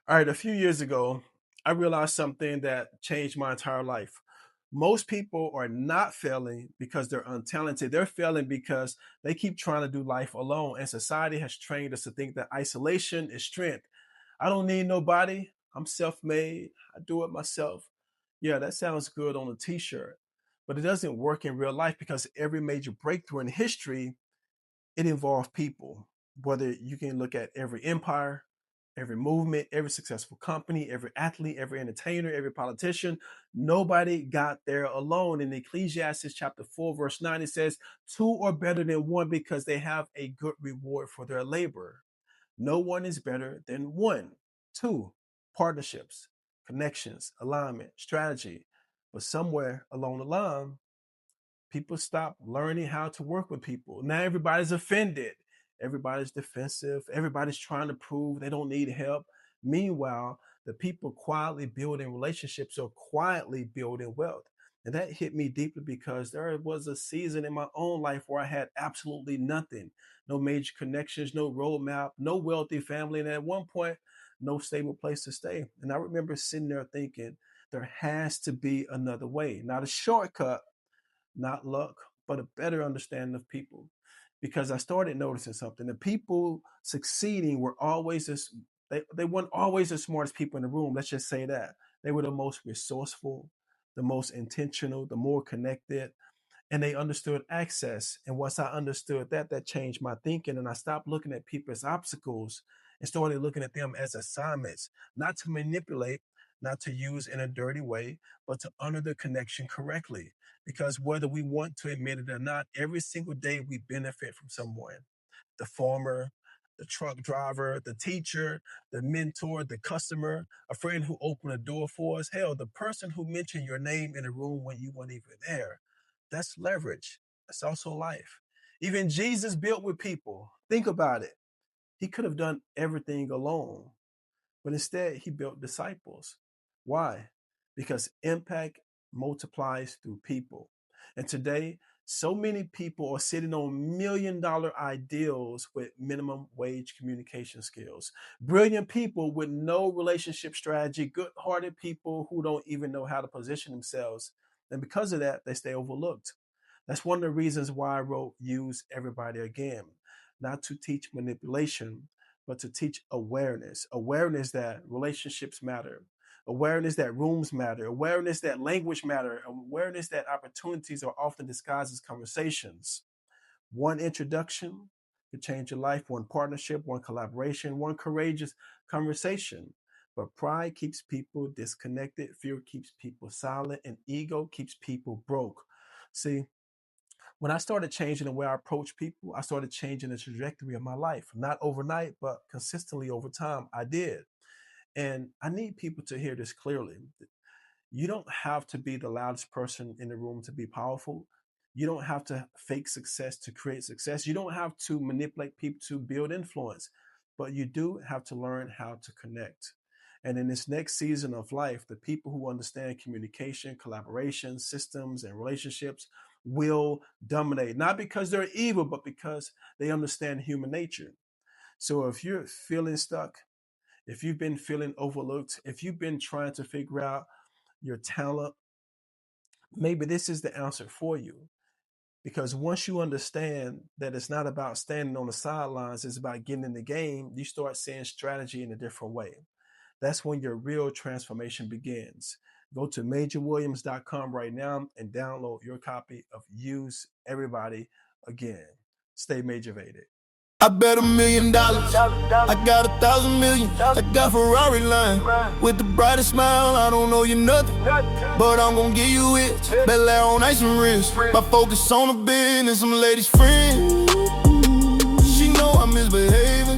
All right, a few years ago, I realized something that changed my entire life. Most people are not failing because they're untalented. They're failing because they keep trying to do life alone. And society has trained us to think that isolation is strength. I don't need nobody. I'm self made. I do it myself. Yeah, that sounds good on a t shirt, but it doesn't work in real life because every major breakthrough in history it involved people. Whether you can look at every empire, every movement, every successful company, every athlete, every entertainer, every politician, nobody got there alone. In Ecclesiastes chapter 4, verse 9, it says, two are better than one because they have a good reward for their labor. No one is better than one. Two, partnerships, connections, alignment, strategy. But somewhere along the line, people stop learning how to work with people. Now everybody's offended. Everybody's defensive. Everybody's trying to prove they don't need help. Meanwhile, the people quietly building relationships are quietly building wealth. And that hit me deeply because there was a season in my own life where I had absolutely nothing, no major connections, no roadmap, no wealthy family, and at one point, no stable place to stay. And I remember sitting there thinking, there has to be another way, not a shortcut, not luck, but a better understanding of people. Because I started noticing something. The people succeeding were always they weren't always the smartest people in the room. Let's just say that. They were the most resourceful, the most intentional, the more connected, and they understood access. And once I understood that, that changed my thinking. And I stopped looking at people as obstacles and started looking at them as assignments, not to manipulate, not to use in a dirty way, but to honor the connection correctly. Because whether we want to admit it or not, every single day we benefit from someone, the farmer, the truck driver, the teacher, the mentor, the customer, a friend who opened a door for us. Hell, the person who mentioned your name in a room when you weren't even there. That's leverage. That's also life. Even Jesus built with people. Think about it. He could have done everything alone, but instead he built disciples. Why? Because impact multiplies through people. And today, so many people are sitting on $1 million ideals with minimum wage communication skills. Brilliant people with no relationship strategy, good hearted people who don't even know how to position themselves. And because of that, they stay overlooked. That's one of the reasons why I wrote Use Everybody Again, not to teach manipulation, but to teach awareness. Awareness that relationships matter, awareness that rooms matter, awareness that language matter, awareness that opportunities are often disguised as conversations. One introduction could change your life, one partnership, one collaboration, one courageous conversation. But pride keeps people disconnected, fear keeps people silent, and ego keeps people broke. See, when I started changing the way I approach people, I started changing the trajectory of my life. Not overnight, but consistently over time, I did. And I need people to hear this clearly. You don't have to be the loudest person in the room to be powerful. You don't have to fake success to create success. You don't have to manipulate people to build influence, but you do have to learn how to connect. And in this next season of life, the people who understand communication, collaboration, systems, and relationships will dominate, not because they're evil, but because they understand human nature. So if you're feeling stuck, if you've been feeling overlooked, if you've been trying to figure out your talent, maybe this is the answer for you. Because once you understand that it's not about standing on the sidelines, it's about getting in the game, you start seeing strategy in a different way. That's when your real transformation begins. Go to majorwilliams.com right now and download your copy of Use Everybody Again. Stay majorvated. I bet $1 million. I got 1,000 million. I got Ferrari line with the brightest smile. I don't know you nothing, but I'm gon' give you it. Bel Air on ice and wrist. My focus on the business. Some ladies' friend. She know I'm misbehaving.